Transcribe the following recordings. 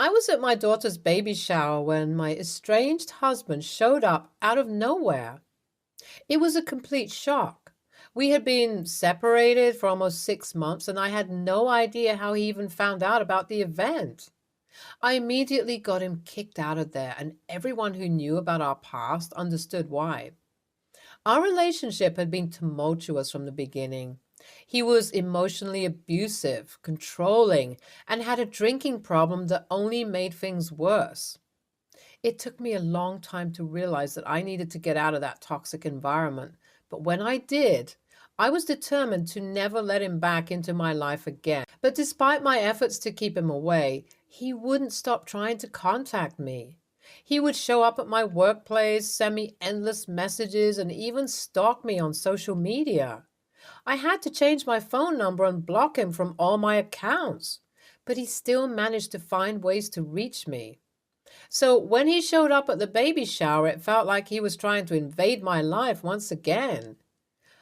I was at my daughter's baby shower when my estranged husband showed up out of nowhere. It was a complete shock. We had been separated for almost 6 months, and I had no idea how he even found out about the event. I immediately got him kicked out of there, and everyone who knew about our past understood why. Our relationship had been tumultuous from the beginning. He was emotionally abusive, controlling, and had a drinking problem that only made things worse. It took me a long time to realize that I needed to get out of that toxic environment, but when I did, I was determined to never let him back into my life again. But despite my efforts to keep him away, he wouldn't stop trying to contact me. He would show up at my workplace, send me endless messages, and even stalk me on social media. I had to change my phone number and block him from all my accounts, but he still managed to find ways to reach me. So when he showed up at the baby shower, it felt like he was trying to invade my life once again.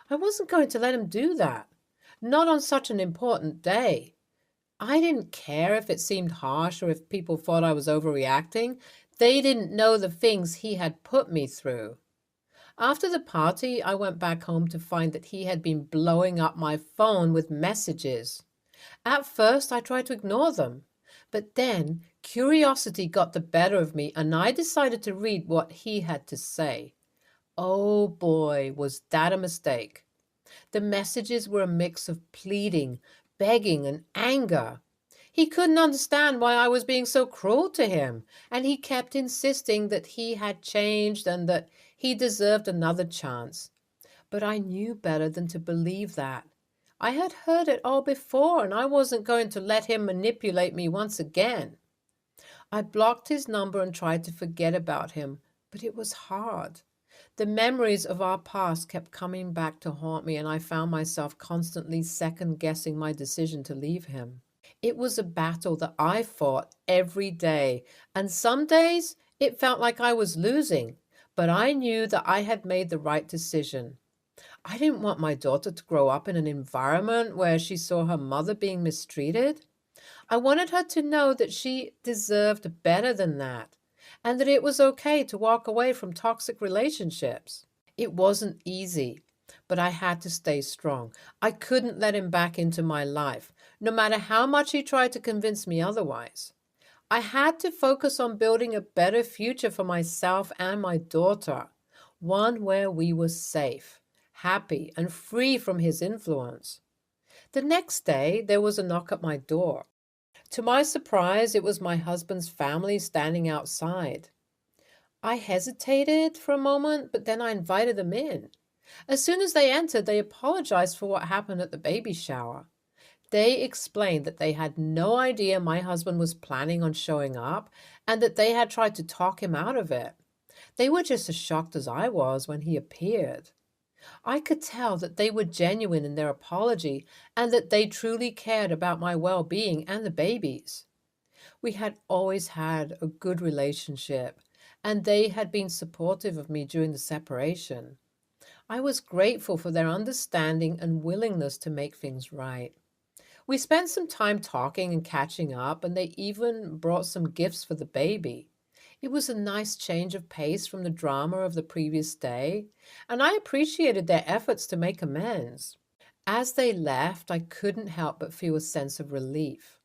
I wasn't going to let him do that, not on such an important day. I didn't care if it seemed harsh or if people thought I was overreacting. They didn't know the things he had put me through. After the party, I went back home to find that he had been blowing up my phone with messages. At first, I tried to ignore them, but then curiosity got the better of me and I decided to read what he had to say. Oh boy, was that a mistake. The messages were a mix of pleading, begging, and anger. He couldn't understand why I was being so cruel to him, and he kept insisting that he had changed and that he deserved another chance. But I knew better than to believe that. I had heard it all before, and I wasn't going to let him manipulate me once again. I blocked his number and tried to forget about him, but it was hard. The memories of our past kept coming back to haunt me, and I found myself constantly second guessing my decision to leave him. It was a battle that I fought every day, and some days it felt like I was losing, but I knew that I had made the right decision. I didn't want my daughter to grow up in an environment where she saw her mother being mistreated. I wanted her to know that she deserved better than that, and that it was okay to walk away from toxic relationships. It wasn't easy, but I had to stay strong. I couldn't let him back into my life, no matter how much he tried to convince me otherwise. I had to focus on building a better future for myself and my daughter, one where we were safe, happy, and free from his influence. The next day, there was a knock at my door. To my surprise, it was my husband's family standing outside. I hesitated for a moment, but then I invited them in. As soon as they entered, they apologized for what happened at the baby shower. They explained that they had no idea my husband was planning on showing up and that they had tried to talk him out of it. They were just as shocked as I was when he appeared. I could tell that they were genuine in their apology and that they truly cared about my well-being and the babies. We had always had a good relationship, and they had been supportive of me during the separation. I was grateful for their understanding and willingness to make things right. We spent some time talking and catching up, and they even brought some gifts for the baby. It was a nice change of pace from the drama of the previous day, and I appreciated their efforts to make amends. As they left, I couldn't help but feel a sense of relief.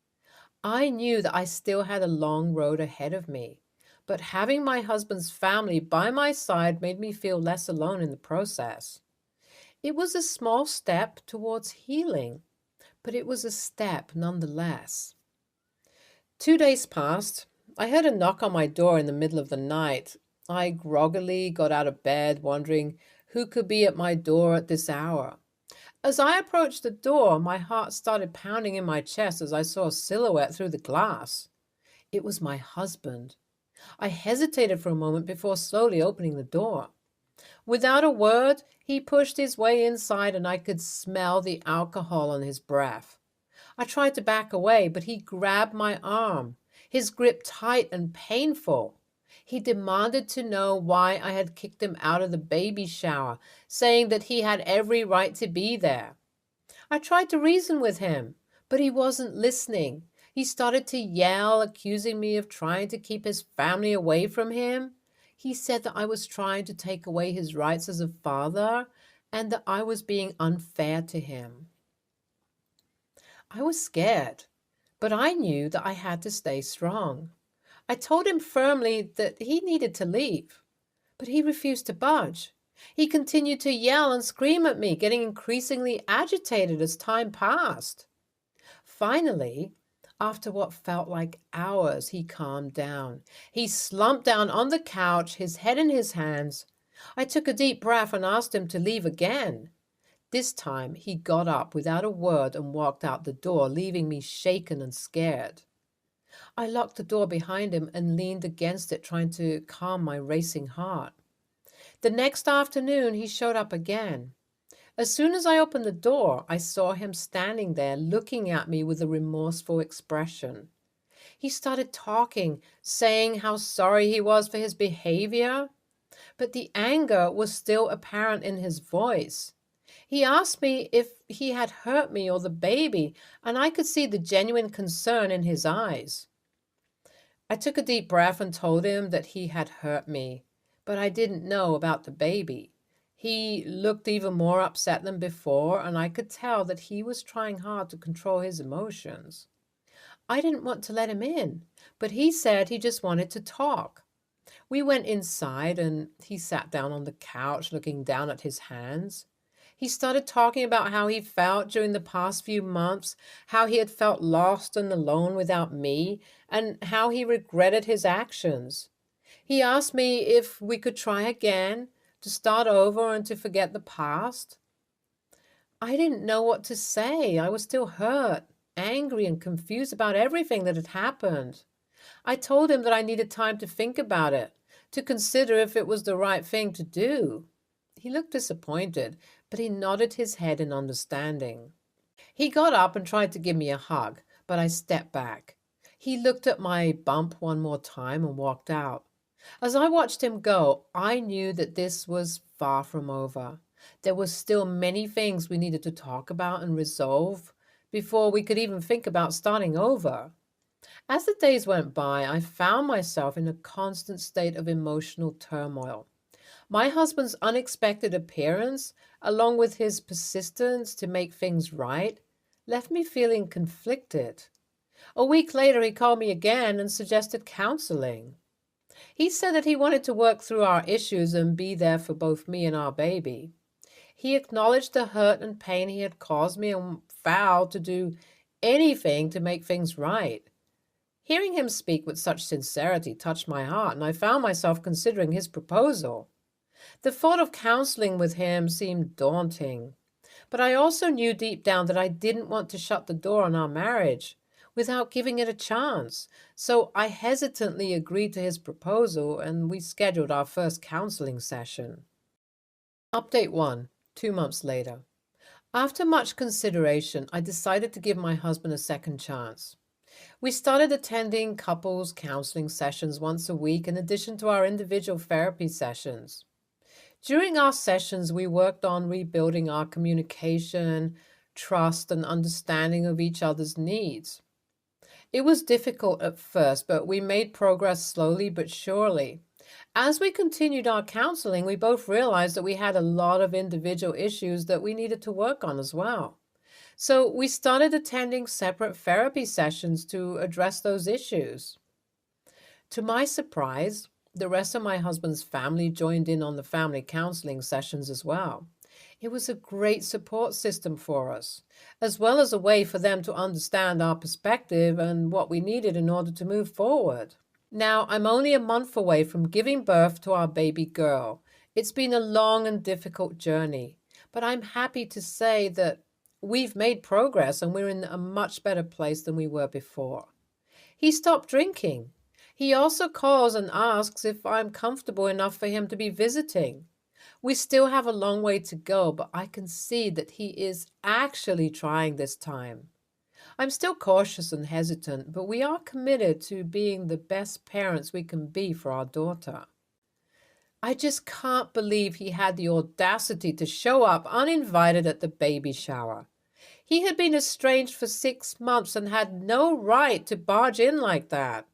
I knew that I still had a long road ahead of me, but having my husband's family by my side made me feel less alone in the process. It was a small step towards healing, but it was a step nonetheless. 2 days passed. I heard a knock on my door in the middle of the night. I groggily got out of bed, wondering who could be at my door at this hour. As I approached the door, my heart started pounding in my chest as I saw a silhouette through the glass. It was my husband. I hesitated for a moment before slowly opening the door. Without a word, he pushed his way inside and I could smell the alcohol on his breath. I tried to back away, but he grabbed my arm, his grip tight and painful. He demanded to know why I had kicked him out of the baby shower, saying that he had every right to be there. I tried to reason with him, but he wasn't listening. He started to yell, accusing me of trying to keep his family away from him. He said that I was trying to take away his rights as a father and that I was being unfair to him. I was scared, but I knew that I had to stay strong. I told him firmly that he needed to leave, but he refused to budge. He continued to yell and scream at me, getting increasingly agitated as time passed. Finally, after what felt like hours, he calmed down. He slumped down on the couch, his head in his hands. I took a deep breath and asked him to leave again. This time, he got up without a word and walked out the door, leaving me shaken and scared. I locked the door behind him and leaned against it, trying to calm my racing heart. The next afternoon, he showed up again. As soon as I opened the door, I saw him standing there looking at me with a remorseful expression. He started talking, saying how sorry he was for his behavior, but the anger was still apparent in his voice. He asked me if he had hurt me or the baby, and I could see the genuine concern in his eyes. I took a deep breath and told him that he had hurt me, but I didn't know about the baby. He looked even more upset than before, and I could tell that he was trying hard to control his emotions. I didn't want to let him in, but he said he just wanted to talk. We went inside, and he sat down on the couch looking down at his hands. He started talking about how he felt during the past few months, how he had felt lost and alone without me, and how he regretted his actions. He asked me if we could try again, to start over and to forget the past. I didn't know what to say. I was still hurt, angry, and confused about everything that had happened. I told him that I needed time to think about it, to consider if it was the right thing to do. He looked disappointed, but he nodded his head in understanding. He got up and tried to give me a hug, but I stepped back. He looked at my bump one more time and walked out. As I watched him go, I knew that this was far from over. There were still many things we needed to talk about and resolve before we could even think about starting over. As the days went by, I found myself in a constant state of emotional turmoil. My husband's unexpected appearance, along with his persistence to make things right, left me feeling conflicted. A week later, he called me again and suggested counseling. He said that he wanted to work through our issues and be there for both me and our baby. He acknowledged the hurt and pain he had caused me and vowed to do anything to make things right. Hearing him speak with such sincerity touched my heart, and I found myself considering his proposal. The thought of counseling with him seemed daunting, but I also knew deep down that I didn't want to shut the door on our marriage without giving it a chance. So I hesitantly agreed to his proposal, and we scheduled our first counseling session. Update 1, 2 months later. After much consideration, I decided to give my husband a second chance. We started attending couples counseling sessions once a week in addition to our individual therapy sessions. During our sessions, we worked on rebuilding our communication, trust, and understanding of each other's needs. It was difficult at first, but we made progress slowly but surely. As we continued our counseling, we both realized that we had a lot of individual issues that we needed to work on as well. So we started attending separate therapy sessions to address those issues. To my surprise, the rest of my husband's family joined in on the family counseling sessions as well. It was a great support system for us, as well as a way for them to understand our perspective and what we needed in order to move forward. Now, I'm only a month away from giving birth to our baby girl. It's been a long and difficult journey, but I'm happy to say that we've made progress and we're in a much better place than we were before. He stopped drinking. He also calls and asks if I'm comfortable enough for him to be visiting. We still have a long way to go, but I can see that he is actually trying this time. I'm still cautious and hesitant, but we are committed to being the best parents we can be for our daughter. I just can't believe he had the audacity to show up uninvited at the baby shower. He had been estranged for 6 months and had no right to barge in like that.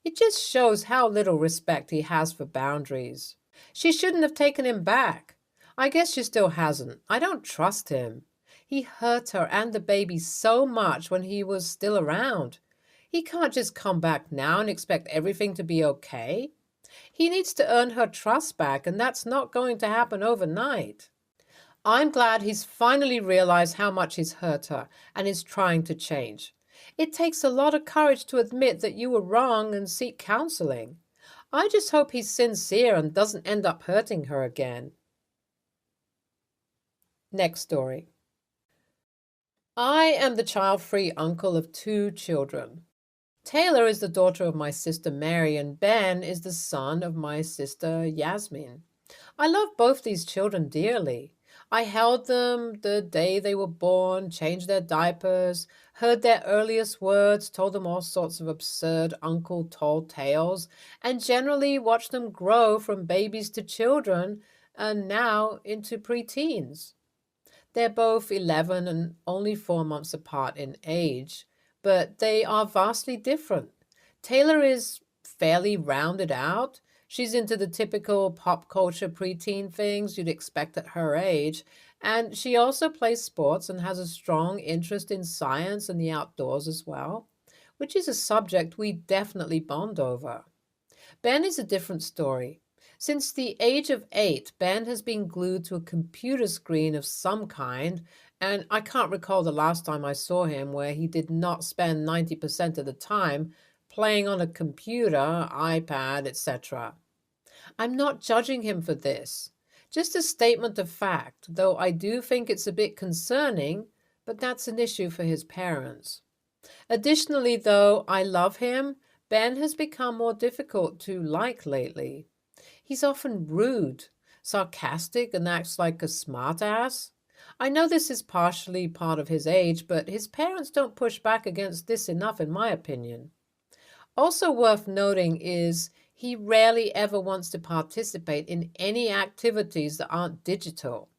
It just shows how little respect he has for boundaries. She shouldn't have taken him back. I guess she still hasn't. I don't trust him. He hurt her and the baby so much when he was still around. He can't just come back now and expect everything to be okay. He needs to earn her trust back, and that's not going to happen overnight. I'm glad he's finally realized how much he's hurt her and is trying to change. It takes a lot of courage to admit that you were wrong and seek counseling. I just hope he's sincere and doesn't end up hurting her again. Next story. I am the child-free uncle of 2 children. Taylor is the daughter of my sister Mary, and Ben is the son of my sister Yasmin. I love both these children dearly. I held them the day they were born, changed their diapers, heard their earliest words, told them all sorts of absurd uncle told tales, and generally watched them grow from babies to children and now into preteens. They're both 11 and only 4 months apart in age, but they are vastly different. Taylor is fairly rounded out. She's into the typical pop culture preteen things you'd expect at her age, and she also plays sports and has a strong interest in science and the outdoors as well, which is a subject we definitely bond over. Ben is a different story. Since the age of 8, Ben has been glued to a computer screen of some kind, and I can't recall the last time I saw him where he did not spend 90% of the time playing on a computer, iPad, etc. I'm not judging him for this. Just a statement of fact, though I do think it's a bit concerning, but that's an issue for his parents. Additionally, though I love him, Ben has become more difficult to like lately. He's often rude, sarcastic, and acts like a smartass. I know this is partially part of his age, but his parents don't push back against this enough, in my opinion. Also worth noting is he rarely ever wants to participate in any activities that aren't digital.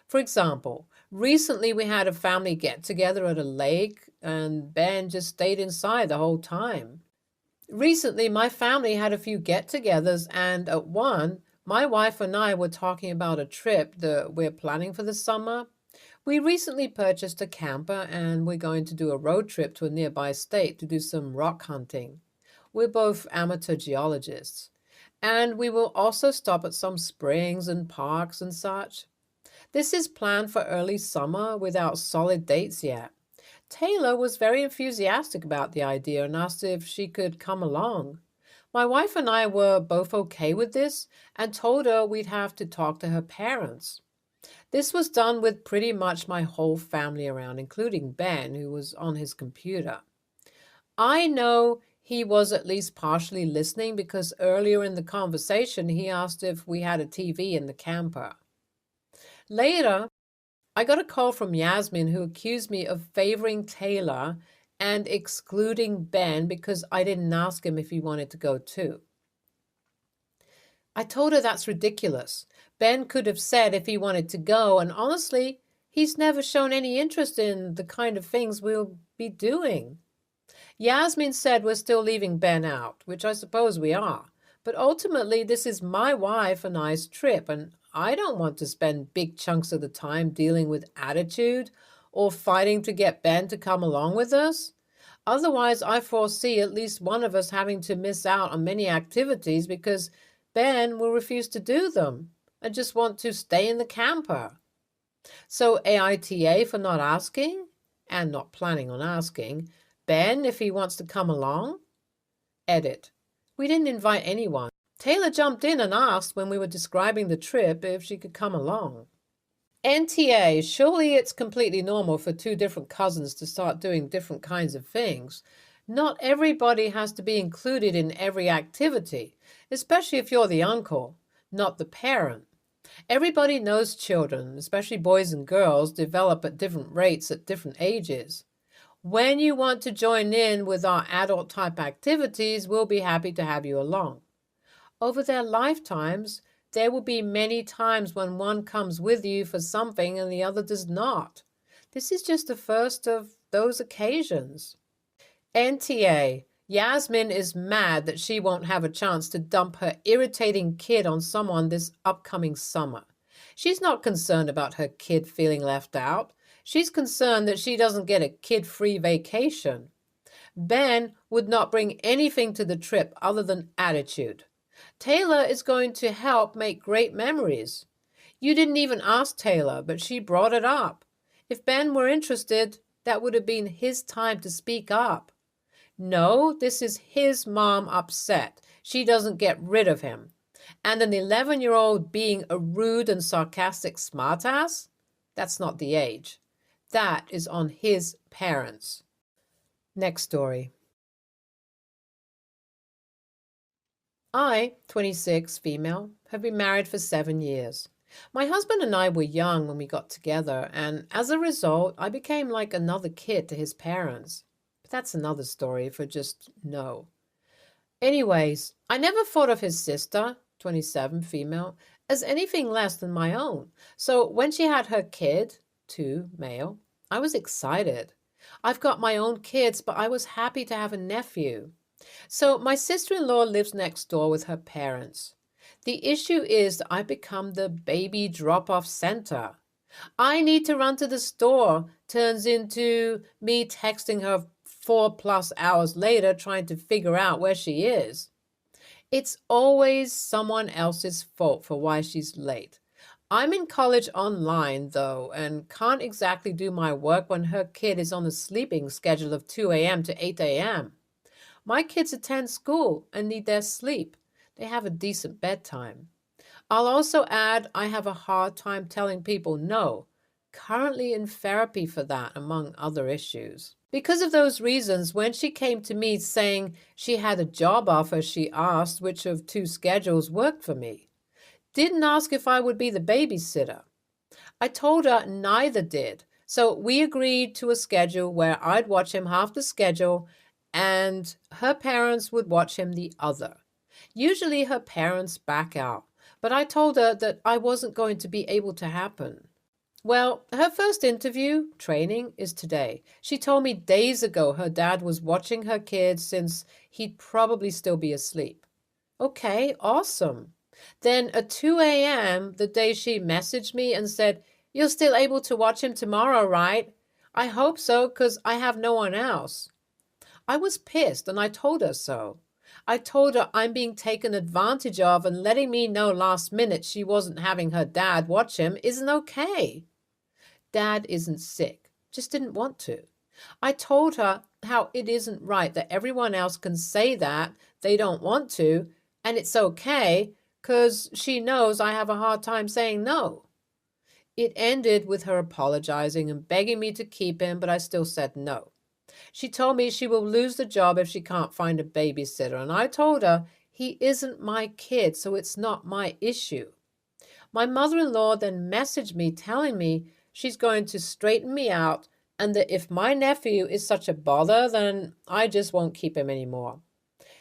For example, recently we had a family get together at a lake, and Ben just stayed inside the whole time. Recently, my family had a few get togethers, and at one, my wife and I were talking about a trip that we're planning for the summer. We recently purchased a camper, and we're going to do a road trip to a nearby state to do some rock hunting. We're both amateur geologists. And we will also stop at some springs and parks and such. This is planned for early summer without solid dates yet. Taylor was very enthusiastic about the idea and asked if she could come along. My wife and I were both okay with this and told her we'd have to talk to her parents. This was done with pretty much my whole family around, including Ben, who was on his computer. I know he was at least partially listening because earlier in the conversation he asked if we had a TV in the camper. Later, I got a call from Yasmin who accused me of favoring Taylor and excluding Ben because I didn't ask him if he wanted to go too. I told her that's ridiculous. Ben could have said if he wanted to go, and honestly, he's never shown any interest in the kind of things we'll be doing. Yasmin said we're still leaving Ben out, which I suppose we are. But ultimately, this is my wife and I's trip, and I don't want to spend big chunks of the time dealing with attitude or fighting to get Ben to come along with us. Otherwise, I foresee at least one of us having to miss out on many activities because Ben will refuse to do them and just want to stay in the camper. So AITA for not asking, and not planning on asking, Ben if he wants to come along? Edit. We didn't invite anyone. Taylor jumped in and asked when we were describing the trip if she could come along. NTA, surely it's completely normal for 2 different cousins to start doing different kinds of things. Not everybody has to be included in every activity, especially if you're the uncle, not the parent. Everybody knows children, especially boys and girls, develop at different rates at different ages. When you want to join in with our adult-type activities, we'll be happy to have you along. Over their lifetimes, there will be many times when one comes with you for something and the other does not. This is just the first of those occasions. NTA. Yasmin is mad that she won't have a chance to dump her irritating kid on someone this upcoming summer. She's not concerned about her kid feeling left out. She's concerned that she doesn't get a kid-free vacation. Ben would not bring anything to the trip other than attitude. Taylor is going to help make great memories. You didn't even ask Taylor, but she brought it up. If Ben were interested, that would have been his time to speak up. No, this is his mom upset. She doesn't get rid of him. And an 11-year-old being a rude and sarcastic smartass? That's not the age. That is on his parents. Next story. I, 26, female, have been married for 7 years. My husband and I were young when we got together, and as a result, I became like another kid to his parents. But that's another story for just no. Anyways, I never thought of his sister, 27, female, as anything less than my own. So when she had her kid, 2, male, I was excited. I've got my own kids, but I was happy to have a nephew. So my sister-in-law lives next door with her parents. The issue is that I've become the baby drop-off center. I need to run to the store turns into me texting her 4+ hours later trying to figure out where she is. It's always someone else's fault for why she's late. I'm in college online, though, and can't exactly do my work when her kid is on a sleeping schedule of 2 a.m. to 8 a.m. My kids attend school and need their sleep. They have a decent bedtime. I'll also add I have a hard time telling people no. Currently in therapy for that, among other issues. Because of those reasons, when she came to me saying she had a job offer, she asked which of 2 schedules worked for me. Didn't ask if I would be the babysitter. I told her neither did, so we agreed to a schedule where I'd watch him half the schedule and her parents would watch him the other. Usually her parents back out, but I told her that I wasn't going to be able to happen. Well, her first interview, training, is today. She told me days ago her dad was watching her kids since he'd probably still be asleep. Okay, awesome. Then at 2 a.m., the day she messaged me and said, "You're still able to watch him tomorrow, right?" I hope so, 'cause I have no one else. I was pissed and I told her so. I told her I'm being taken advantage of and letting me know last minute she wasn't having her dad watch him isn't okay. Dad isn't sick, just didn't want to. I told her how it isn't right that everyone else can say that they don't want to, and it's okay, 'cause she knows I have a hard time saying no. It ended with her apologizing and begging me to keep him, but I still said no. She told me she will lose the job if she can't find a babysitter, and I told her he isn't my kid, so it's not my issue. My mother-in-law then messaged me telling me she's going to straighten me out and that if my nephew is such a bother, then I just won't keep him anymore.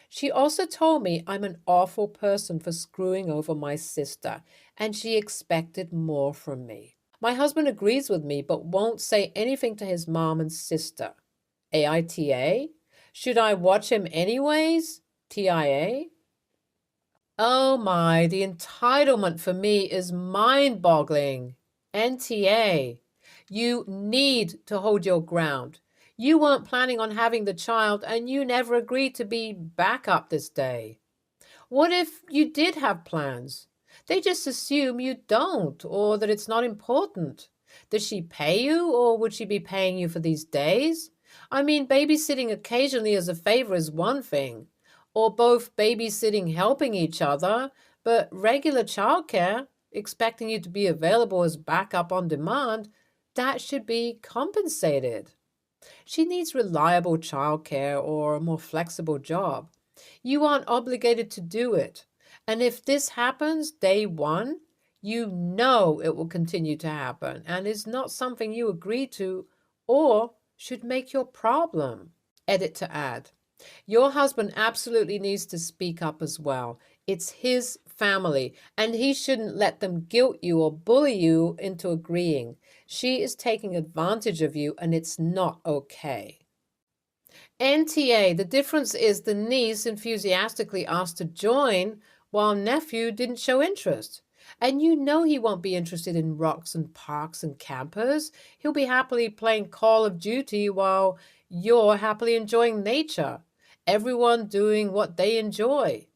She also told me I'm an awful person for screwing over my sister, and she expected more from me. My husband agrees with me but won't say anything to his mom and sister. AITA? Should I watch him anyways? TIA? Oh my, the entitlement for me is mind-boggling. NTA. You need to hold your ground. You weren't planning on having the child and you never agreed to be backup this day. What if you did have plans? They just assume you don't or that it's not important. Does she pay you or would she be paying you for these days? I mean, babysitting occasionally as a favor is one thing, or both babysitting helping each other, but regular childcare, expecting you to be available as backup on demand, that should be compensated. She needs reliable childcare or a more flexible job. You aren't obligated to do it. And if this happens day one, you know it will continue to happen and is not something you agree to or should make your problem. Edit to add. Your husband absolutely needs to speak up as well. It's his family, and he shouldn't let them guilt you or bully you into agreeing. She is taking advantage of you, and it's not okay. NTA, the difference is the niece enthusiastically asked to join while nephew didn't show interest. And you know he won't be interested in rocks and parks and campers. He'll be happily playing Call of Duty while you're happily enjoying nature. Everyone doing what they enjoy.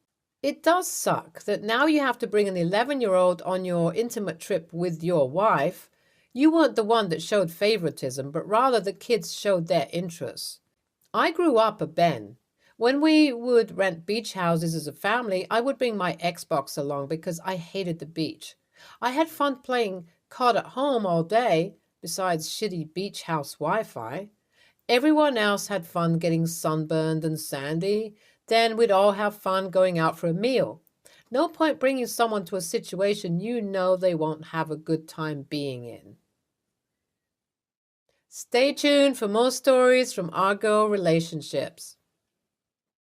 It does suck that now you have to bring an 11-year-old on your intimate trip with your wife. You weren't the one that showed favoritism, but rather the kids showed their interests. I grew up a Ben. When we would rent beach houses as a family, I would bring my Xbox along because I hated the beach. I had fun playing COD at home all day, besides shitty beach house Wi Fi. Everyone else had fun getting sunburned and sandy. Then we'd all have fun going out for a meal. No point bringing someone to a situation you know they won't have a good time being in. Stay tuned for more stories from our girl relationships.